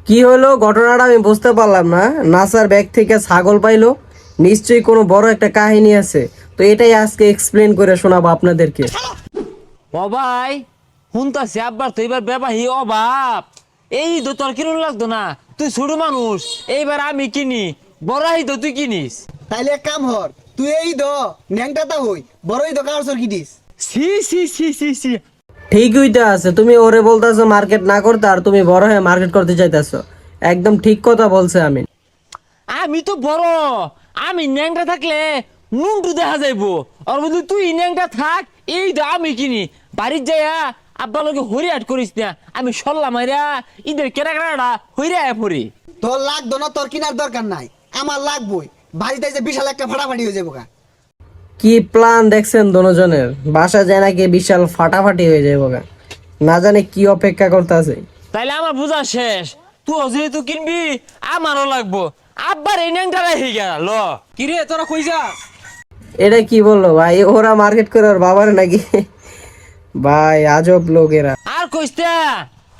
কি হলো ঘটনাটা আমি বুঝতে পারলাম না। নাসার ব্যাগ থেকে ছাগল পাইলো, নিশ্চয়ই কোনো বড় একটা কাহিনী আছে। তো এটাই আজকে এক্সপ্লেন করে শোনাবো আপনাদেরকে। ও ভাই শুনতাছি আব্বার তো এবার বেবাহি অভাব। এই তো তোর কিনুন লাগতো না, তুই ছোট মানুষ, এইবার আমি কিনি, বড়াই তো তুই কিনিস। তাইলে এক কাম হর, তুই এই দ ন্যাংটাতা হই বড়ই দ কারসর কি দিস। সি সি সি সি সি ঠিকই তো আছে, তুমি ওরে বলতেছো মার্কেট না করতে, আর তুমি বড় হয়ে মার্কেট করতে চাইতেছো। একদম ঠিক কথা বলছে আমি। আমি তো বড়, আমি ন্যাংটা থাকলে নুনটু দেখা যাইবো। আর বলছি তুই ন্যাংটা থাক, এই তো আমি কিনি, বাড়ির যাইয়া আব্বার লোকে হরিয়াট করিস না। আমি সল্লা মাইরা ঈদের কেনাকাটা হইরা পড়ি। তোর লাগতো না, তোর কিনার দরকার নাই, আমার লাগবই। বাড়িতে যে বিশাল একটা ফাটাফাটি হয়ে যাবো গা। কি প্ল্যান দেখছেন দোনোজনের? বাসা যায় নাকি বিশাল ফাটাফাটি হয়ে যাবে গা। না জানে কি অপেক্ষা করতে আছে। তাইলে আমার বোঝা শেষ, তুই যেহেতু কিনবি আমারও লাগবো। আব্বার এই ন্যাংটা রেখে গেল। কিরে তোরা কই যাস? এটা কি বললো ভাই? ওরা মার্কেট করে ওর বাবার নাকি? ভাই আজব লোকেরা। আর কইস্তা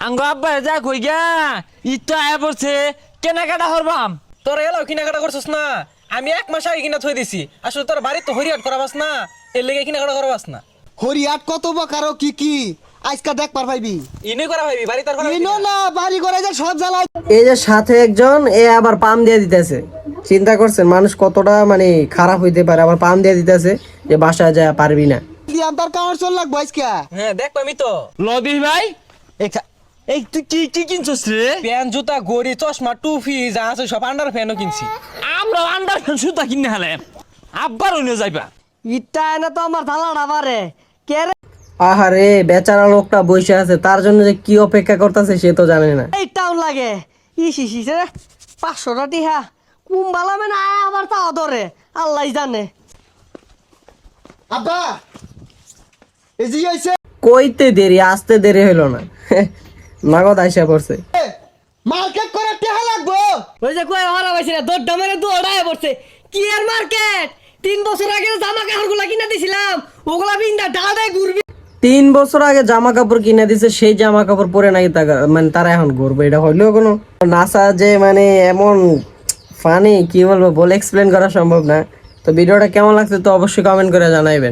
আঙ্গ আব্বা যা কই গা, ইটা আয়া পড়ছে, কেনাকাটা হরবাম। তোর এলো কিনাকাটা করছিস না? আমি 1 মাস আগে কিনা থই দিছি। আসলে তোর বাড়ি তো হরিয়াট করাবাস না, এর লেগে কিনাকাটা করাবাস না। হরিয়াট কত বকারো কি কি আজকা দেখ পার পাইবি। ইনে করা ভাবি বাড়ি তার ইনো না বাড়ি করে যে সব জ্বালাই। এই যে সাথে একজন এ আবার পাম দিয়ে দিতেছে। চিন্তা করছেন মানুষ কতটা মানে খারাপ হইতে পারে, আবার পাম দিয়ে দিতেছে যে বাসায় যায় পারবি না। দিয়াম তার কার চল লাগবো আজকা। হ্যাঁ দেখ আমি তো লবি ভাই এই তুই কি কি কিনছস রে? প্যান্ট জুতা গড়ি চশমা টুপি যা আছে সব আন্ডার ফ্যানও কিনছি। আমরা আন্ডার সুতা কিনে হালে আব্বার হইলে যাইবা। ইটা এনে তো আমার ধালাটা পারে কে রে? আহারে বেচারা লোকটা বসে আছে, তার জন্য যে কি অপেক্ষা করতেছে সে তো জানে না। এই টাউন লাগে ইসি রে 500টা টিহা কুম্বালা মেন আবার তাও ধরে আল্লাহ জানে। আব্বা এই যে আইছে কইতে দেরি, আসতে দেরি হইলো না। নগদ আইসা পড়ছে। মার্কেট করে টেহা লাগবো। ওই যে কই হারা পাইছে না দৌড়টা মেরে দৌড়ায় পড়ছে। কি আর মার্কেট 3 বছর আগে জামা কাপড়গুলা কিনা দিছিলাম, ওগুলা বিন্দা ডালে ঘুরবি। 3 বছর আগে জামা কাপড় কিনে দিছে, সেই জামা কাপড় পরে নাকি মানে তারা এখন ঘুরবে? এটা হইলেও কোনো নাসা যে মানে এমন ফানি কি বলবো, বলে এক্সপ্লেন করা সম্ভব না। তো ভিডিওটা কেমন লাগছে তো অবশ্যই কমেন্ট করে জানাইবেন।